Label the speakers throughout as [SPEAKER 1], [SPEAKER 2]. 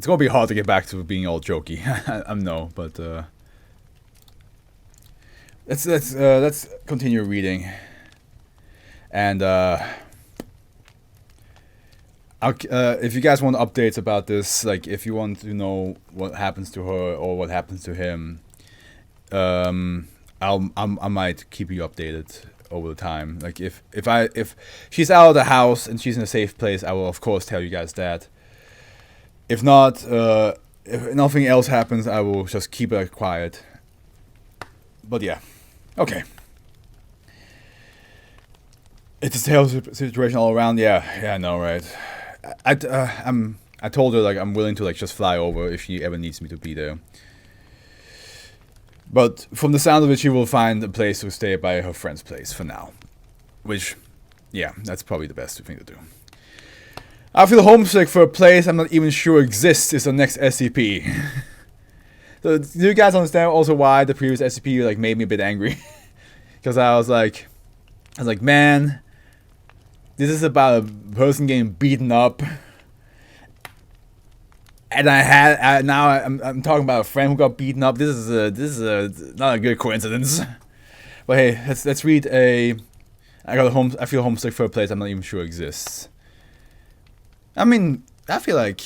[SPEAKER 1] it's gonna be hard to get back to being all jokey. I know, but let's continue reading, and if you guys want updates about this, like if you want to know what happens to her or what happens to him, I might keep you updated over the time. Like if she's out of the house and she's in a safe place, I will of course tell you guys that. If not, if nothing else happens, I will just keep it quiet. But yeah, okay. It's a terrible situation all around. Yeah, I know, right? I told her like I'm willing to like just fly over if she ever needs me to be there. But from the sound of it, she will find a place to stay by her friend's place for now. Which, yeah, that's probably the best thing to do. I feel homesick for a place I'm not even sure exists is the next SCP. So, do you guys understand also why the previous SCP like made me a bit angry? Because I was like, man, this is about a person getting beaten up, and I'm talking about a friend who got beaten up. This is not a good coincidence. But hey, let's read I feel homesick for a place I'm not even sure exists. I mean, I feel like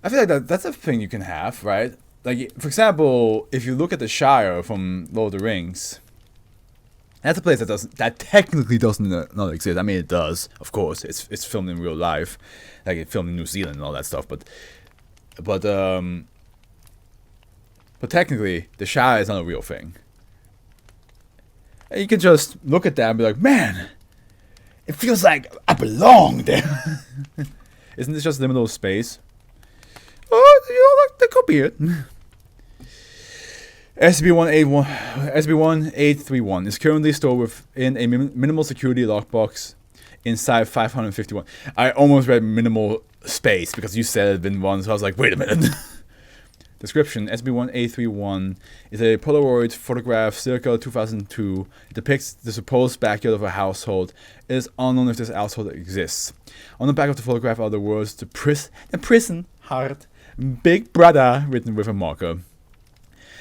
[SPEAKER 1] that's a thing you can have, right? Like, for example, if you look at the Shire from Lord of the Rings, that's a place that technically doesn't not exist. I mean, it does, of course. It's filmed in real life, like it's filmed in New Zealand and all that stuff. But technically, the Shire is not a real thing. And you can just look at that and be like, man, it feels like I belong there. Isn't this just liminal space? Oh, you know, that could be it. SCP-1831 is currently stored within a minimal security lockbox inside 551. I almost read minimal space because you said it in one, so I was like, wait a minute. Description: SCP-1831 is a Polaroid photograph circa 2002. It depicts the supposed backyard of a household. It is unknown if this household exists. On the back of the photograph are the words "the prison heart, Big Brother" written with a marker.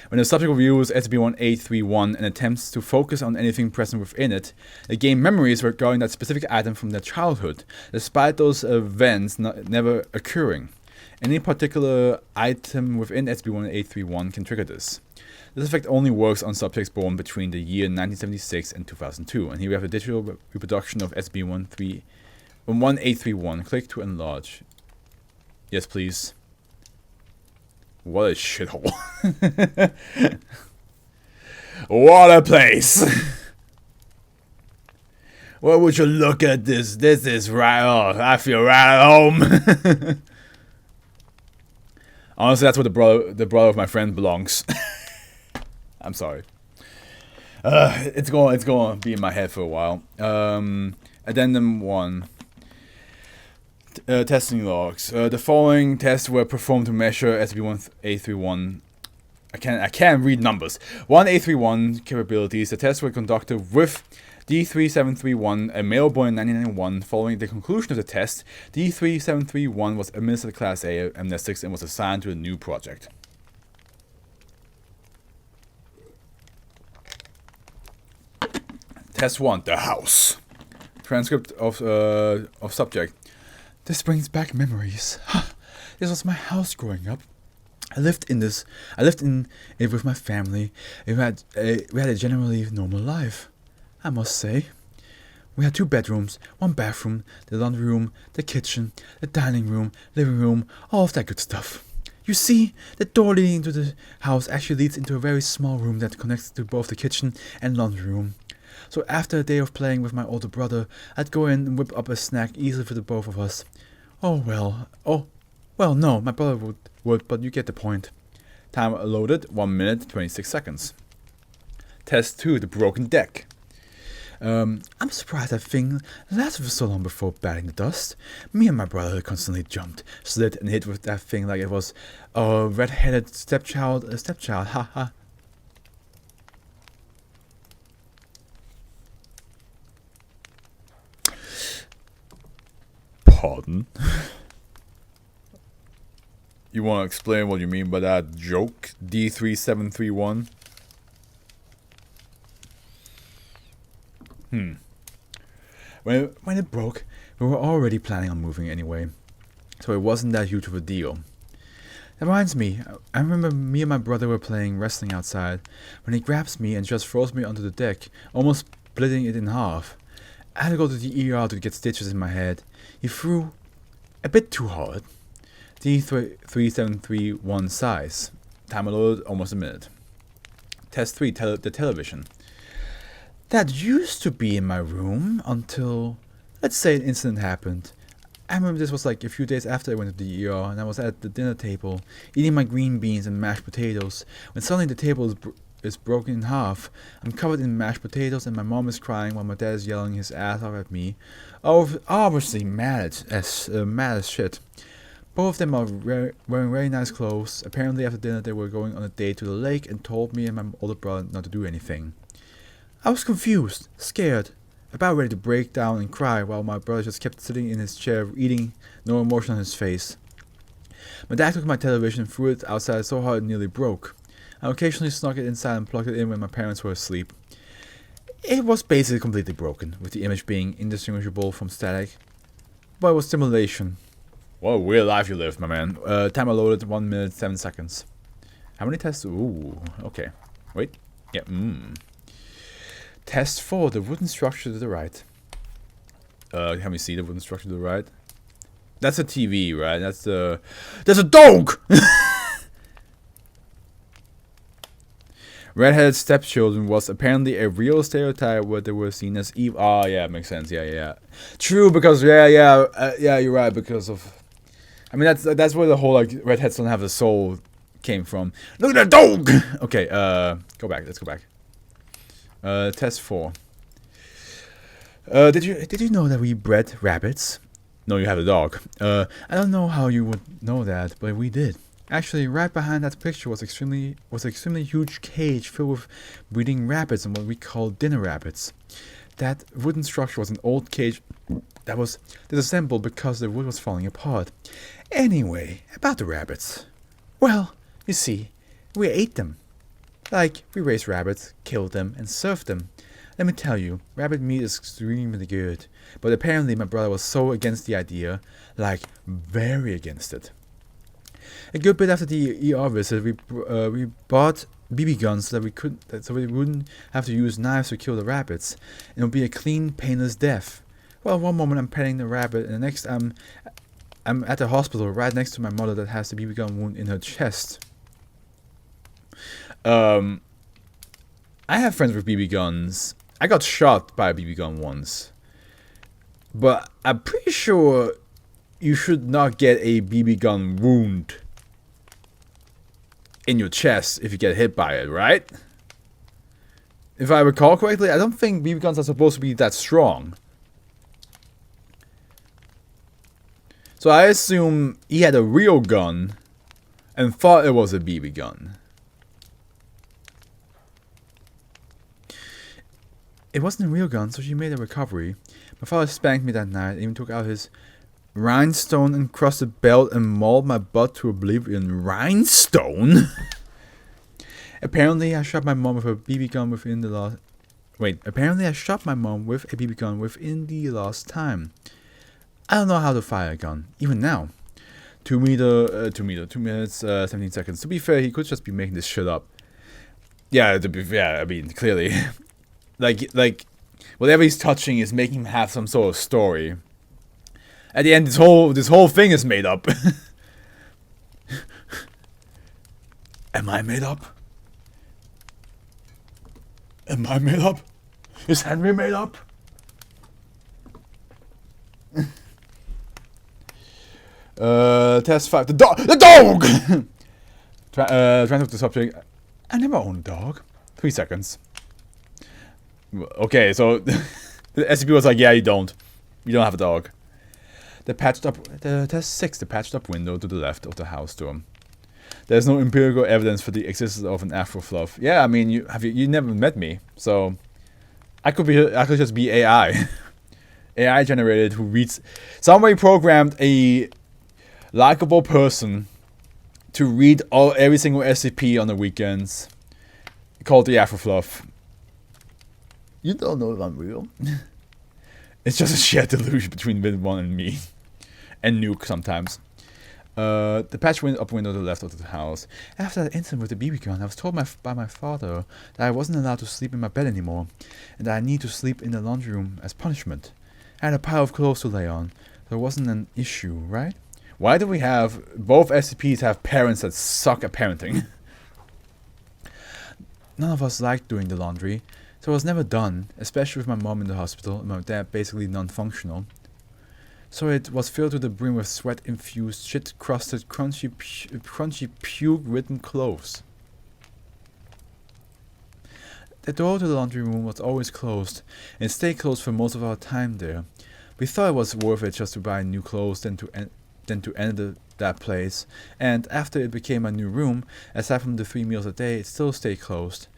[SPEAKER 1] When the subject reviews SCP-1831 and attempts to focus on anything present within it, they gain memories regarding that specific item from their childhood, despite those events never occurring. Any particular item within SCP-1831 can trigger this. This effect only works on subjects born between the year 1976 and 2002, and here we have a digital reproduction of SCP-1831. Click to enlarge. Yes, please. What a shithole. What a place. Why would you look at this? This is right. Oh, I feel right at home. Honestly, that's where the brother of my friend belongs. I'm sorry. It's going to be in my head for a while. Addendum 1. Testing logs. The following tests were performed to measure SCP-1831. I can't read numbers. 1831 capabilities. The tests were conducted with D3731, a male born in 1991. Following the conclusion of the test, D3731 was administered Class A amnestics and was assigned to a new project. Test 1. The house. Transcript of subject. This brings back memories. This was my house growing up. I lived in it with my family. We had a generally normal life, I must say. We had 2 bedrooms, 1 bathroom, the laundry room, the kitchen, the dining room, living room, all of that good stuff. You see, the door leading into the house actually leads into a very small room that connects to both the kitchen and laundry room. So after a day of playing with my older brother, I'd go in and whip up a snack easily for the both of us. Oh, no, my brother would, but you get the point. Time loaded, 1 minute, 26 seconds. Test 2, the broken deck. I'm surprised that thing lasted for so long before batting the dust. Me and my brother constantly jumped, slid, and hit with that thing like it was a red-headed stepchild, haha. Pardon? You want to explain what you mean by that joke? D3731? When it broke, we were already planning on moving anyway, so it wasn't that huge of a deal. That reminds me, I remember me and my brother were playing wrestling outside when he grabs me and just throws me onto the deck, almost splitting it in half. I had to go to the ER to get stitches in my head. He threw a bit too hard. D3731 size. Timer loaded almost a minute. Test 3, the television. That used to be in my room until, let's say, an incident happened. I remember this was like a few days after I went to the ER, and I was at the dinner table eating my green beans and mashed potatoes when suddenly the table is broken in half. I'm covered in mashed potatoes and my mom is crying while my dad is yelling his ass off at me. Obviously mad as shit. Both of them are wearing very nice clothes. Apparently after dinner they were going on a date to the lake and told me and my older brother not to do anything. I was confused, scared, about ready to break down and cry while my brother just kept sitting in his chair eating, no emotion on his face. My dad took my television and threw it outside so hard it nearly broke. I occasionally snuck it inside and plugged it in when my parents were asleep. It was basically completely broken, with the image being indistinguishable from static, but it was stimulation. What a weird life you lived, my man. Timer loaded 1 minute 7 seconds. How many tests? Ooh, okay. Wait. Yeah, Test 4, the wooden structure to the right. Can we see the wooden structure to the right? That's a TV, right? There's a dog! Red-headed stepchildren was apparently a real stereotype where they were seen as evil. Oh, yeah, makes sense. Yeah. True, because, yeah, you're right, because of... I mean, that's where the whole, like, redheads don't have a soul came from. Look at that dog! Okay, go back. Let's go back. Test 4. Did you know that we bred rabbits? No, you have a dog. I don't know how you would know that, but we did. Actually, right behind that picture was extremely huge cage filled with breeding rabbits and what we call dinner rabbits. That wooden structure was an old cage that was disassembled because the wood was falling apart. Anyway, about the rabbits. Well, you see, we ate them. Like, we raised rabbits, killed them, and served them. Let me tell you, rabbit meat is extremely good. But apparently my brother was so against the idea, like, very against it. A good bit after the ER visit, we bought BB guns so that we wouldn't have to use knives to kill the rabbits. It would be a clean, painless death. Well, one moment I'm petting the rabbit, and the next I'm at the hospital right next to my mother that has the BB gun wound in her chest. I have friends with BB guns. I got shot by a BB gun once. But I'm pretty sure you should not get a BB gun wound in your chest if you get hit by it, right? If I recall correctly, I don't think BB guns are supposed to be that strong. So I assume he had a real gun and thought it was a BB gun. It wasn't a real gun, so she made a recovery. My father spanked me that night and even took out his rhinestone-encrusted belt and mauled my butt to oblivion. Rhinestone? Apparently, I shot my mom with a BB gun within the last... Apparently I shot my mom with a BB gun within the last time. I don't know how to fire a gun, even now. 2 minutes, 17 seconds. To be fair, he could just be making this shit up. Yeah, I mean, clearly. like, whatever he's touching is making him have some sort of story. At the end, this whole thing is made up. Am I made up? Am I made up? Is Henry made up? Test 5. The dog! Transfer the subject. I never owned a dog. 3 seconds. Okay, so the SCP was like, yeah, you don't have a dog. Test 6, the patched up window to the left of the house door. There's no empirical evidence for the existence of an AfroFluff. Yeah, I mean, you never met me, so I could just be AI. AI generated who reads. Somebody programmed a likable person to read every single SCP on the weekends. Called the AfroFluff. You don't know if I'm real. It's just a shared delusion between Vin1 and me. And Nuke sometimes. The patch went up window to the left of the house. After that incident with the BB gun, I was told by my father that I wasn't allowed to sleep in my bed anymore, and that I need to sleep in the laundry room as punishment. I had a pile of clothes to lay on, so it wasn't an issue, right? Why do we have both SCPs have parents that suck at parenting? None of us liked doing the laundry, so it was never done, especially with my mom in the hospital and my dad basically non-functional. So it was filled to the brim with sweat-infused, shit-crusted, crunchy puke-ridden clothes. The door to the laundry room was always closed, and stayed closed for most of our time there. We thought it was worth it just to buy new clothes than to enter that place, and after it became a new room, aside from the 3 meals a day, it still stayed closed.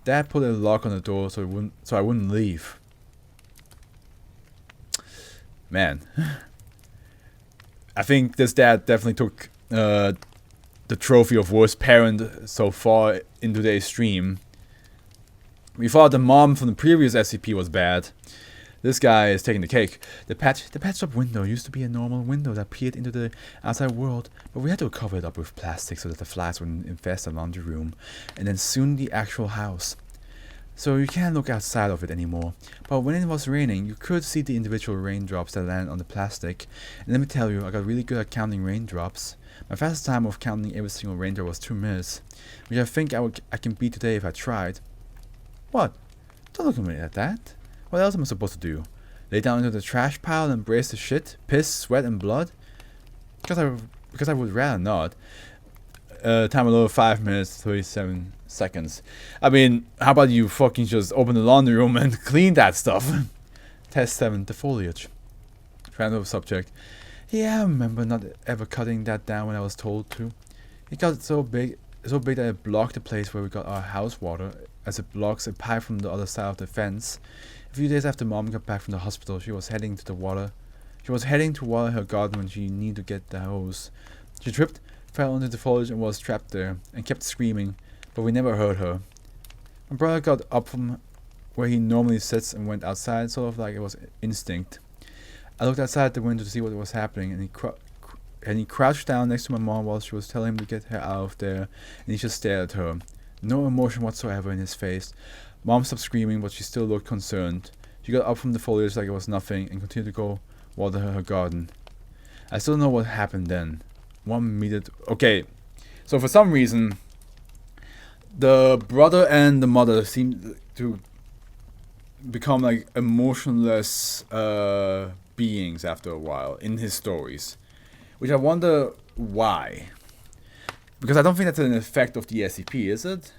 [SPEAKER 1] Dad put a lock on the door so I wouldn't leave. Man, I think this dad definitely took the trophy of worst parent so far in today's stream. We thought the mom from the previous SCP was bad. This guy is taking the cake. The patch shop window used to be a normal window that peered into the outside world, but we had to cover it up with plastic so that the flies wouldn't infest the laundry room, and then soon the actual house. So you can't look outside of it anymore, but when it was raining, you could see the individual raindrops that landed on the plastic, and let me tell you, I got really good at counting raindrops. My fastest time of counting every single raindrop was 2 minutes, which I think I can beat today if I tried. What? Don't look at me like that. What else am I supposed to do? Lay down into the trash pile and embrace the shit, piss, sweat, and blood? Because I would rather not. Time alone 5 minutes, 37 seconds. I mean, how about you fucking just open the laundry room and clean that stuff? Test 7, the foliage. Random subject. Yeah, I remember not ever cutting that down when I was told to. It got so big that it blocked the place where we got our house water, as it blocks a pipe from the other side of the fence. A few days after Mom got back from the hospital, she was heading to water her garden when she needed to get the hose. She tripped, fell into the foliage and was trapped there, and kept screaming, but we never heard her. My brother got up from where he normally sits and went outside, sort of like it was instinct. I looked outside the window to see what was happening, and he crouched down next to my mom while she was telling him to get her out of there, and he just stared at her. No emotion whatsoever in his face. Mom stopped screaming, but she still looked concerned. She got up from the foliage like it was nothing, and continued to go water her garden. I still don't know what happened then. 1 minute. Okay, so for some reason, the brother and the mother seem to become like emotionless beings after a while in his stories, which I wonder why. Because I don't think that's an effect of the SCP, is it?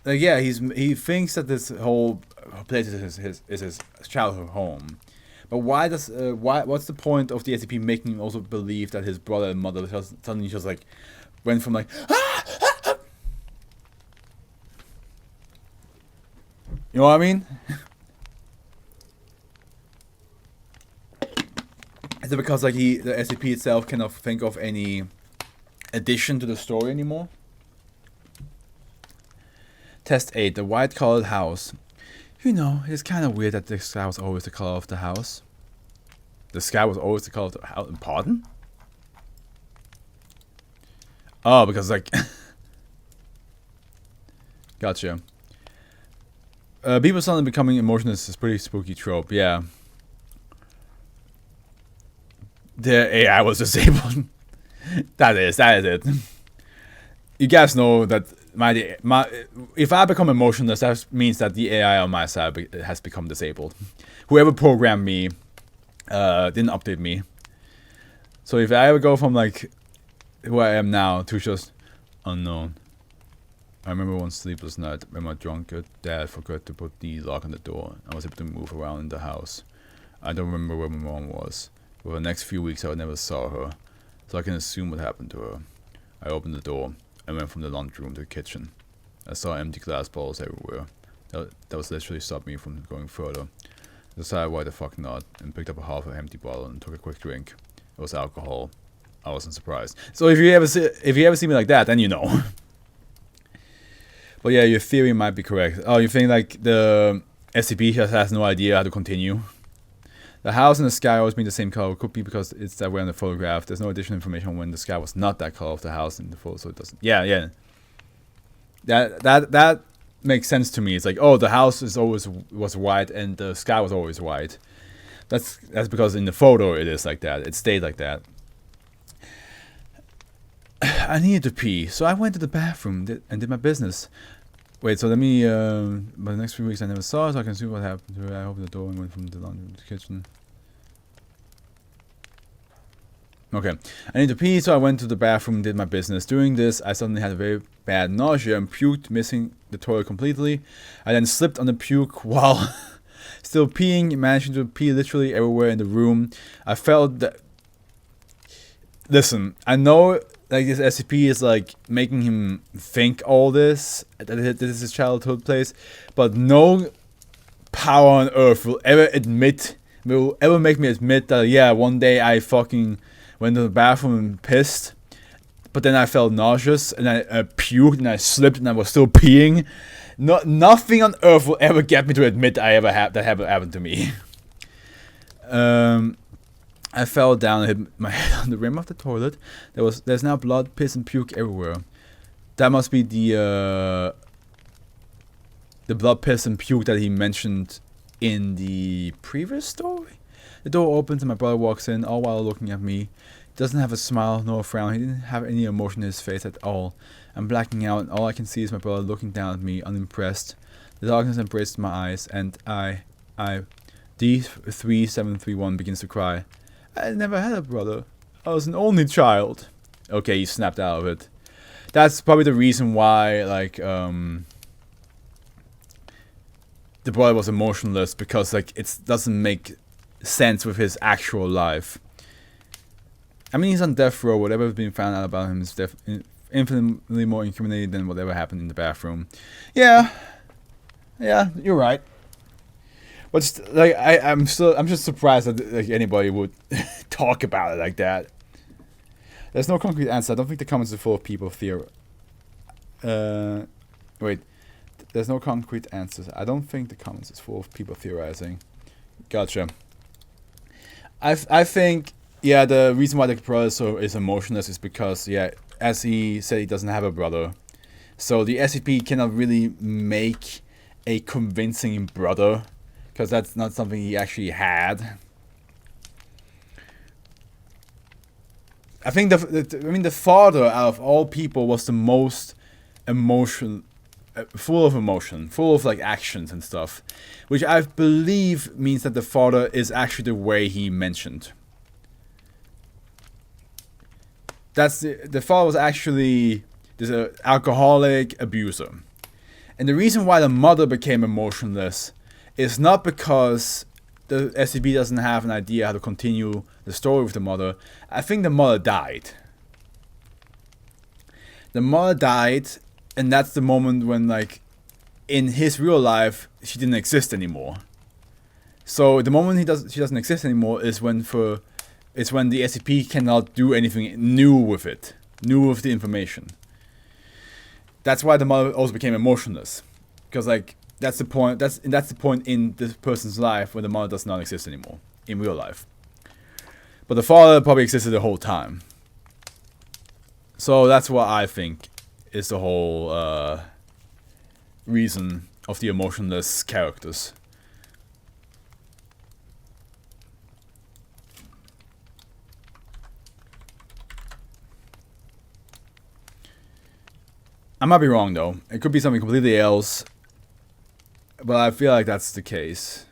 [SPEAKER 1] Like, yeah, he thinks that this whole place is his childhood home. But why does what's the point of the SCP making him also believe that his brother and mother suddenly just like went from like you know what I mean? Is it because like the SCP itself cannot think of any addition to the story anymore? Test 8, the white colored house. You know, it's kind of weird that the sky was always the color of the house. The sky was always the color of the house. Pardon? Oh, because like gotcha. People suddenly becoming emotionless is a pretty spooky trope, yeah. The AI was disabled. That is it. You guys know that if I become emotionless, that means that the AI on my side has become disabled. Whoever programmed me didn't update me. So if I ever go from like who I am now to just unknown. I remember one sleepless night when my drunken dad forgot to put the lock on the door. I was able to move around in the house. I don't remember where my mom was. For the next few weeks I never saw her, so I can assume what happened to her. I opened the door and went from the laundry room to the kitchen. I saw empty glass bottles everywhere. That was literally stopped me from going further. I decided why the fuck not, and picked up a half an empty bottle and took a quick drink. It was alcohol. I wasn't surprised. So if you ever see me like that, then you know. But yeah, your theory might be correct. Oh, you think like the SCP just has no idea how to continue? The house and the sky always being the same color. Could be because it's that way on the photograph. There's no additional information on when the sky was not that color of the house in the photo, so it doesn't. Yeah. That makes sense to me. It's like, oh, the house was white and the sky was always white. That's because in the photo it is like that. It stayed like that. I needed to pee, so I went to the bathroom and did my business. Wait, so let me, but the next few weeks I never saw it, so I can see what happened to it. I opened the door and went from the laundry to the kitchen. Okay, I need to pee, so I went to the bathroom and did my business. During this, I suddenly had a very bad nausea and puked, missing the toilet completely. I then slipped on the puke while still peeing, managing to pee literally everywhere in the room. I felt that... Listen, I know like this SCP is like making him think all this, that this is his childhood place, but no power on earth will ever make me admit that, yeah, one day I fucking went to the bathroom and pissed, but then I felt nauseous and I puked and I slipped and I was still peeing. Nothing on earth will ever get me to admit that that happened to me. I fell down and hit my head on the rim of the toilet. There's now blood, piss, and puke everywhere. That must be the blood, piss, and puke that he mentioned in the previous story. The door opens and my brother walks in, all while looking at me. He doesn't have a smile nor a frown. He didn't have any emotion in his face at all. I'm blacking out, and all I can see is my brother looking down at me, unimpressed. The darkness embraced my eyes, and D3731 begins to cry. I never had a brother. I was an only child. Okay, he snapped out of it. That's probably the reason why, like, the brother was emotionless, because, like, it doesn't make sense with his actual life. I mean, he's on death row. Whatever's been found out about him is infinitely more incriminating than whatever happened in the bathroom. Yeah, you're right. But just, like, I'm just surprised that like anybody would talk about it like that. There's no concrete answer. I don't think the comments are full of people wait. There's no concrete answers. I don't think the comments is full of people theorizing. Gotcha. I think, yeah, the reason why the brother is emotionless is because, yeah, as he said, he doesn't have a brother. So the SCP cannot really make a convincing brother, because that's not something he actually had. I think the father out of all people was the most full of emotion, full of like actions and stuff, which I believe means that the father is actually the way he mentioned. The father was actually this alcoholic abuser, and the reason why the mother became emotionless is not because the SCP doesn't have an idea how to continue the story with the mother. I think the mother died. The mother died, and that's the moment when, like, in his real life, she didn't exist anymore. So the moment she doesn't exist anymore is when the SCP cannot do anything new with it, new with the information. That's why the mother also became emotionless, because like that's the point. That's the point in this person's life where the mother does not exist anymore in real life. But the father probably existed the whole time. So that's what I think is the whole reason of the emotionless characters. I might be wrong though. It could be something completely else. But I feel like that's the case.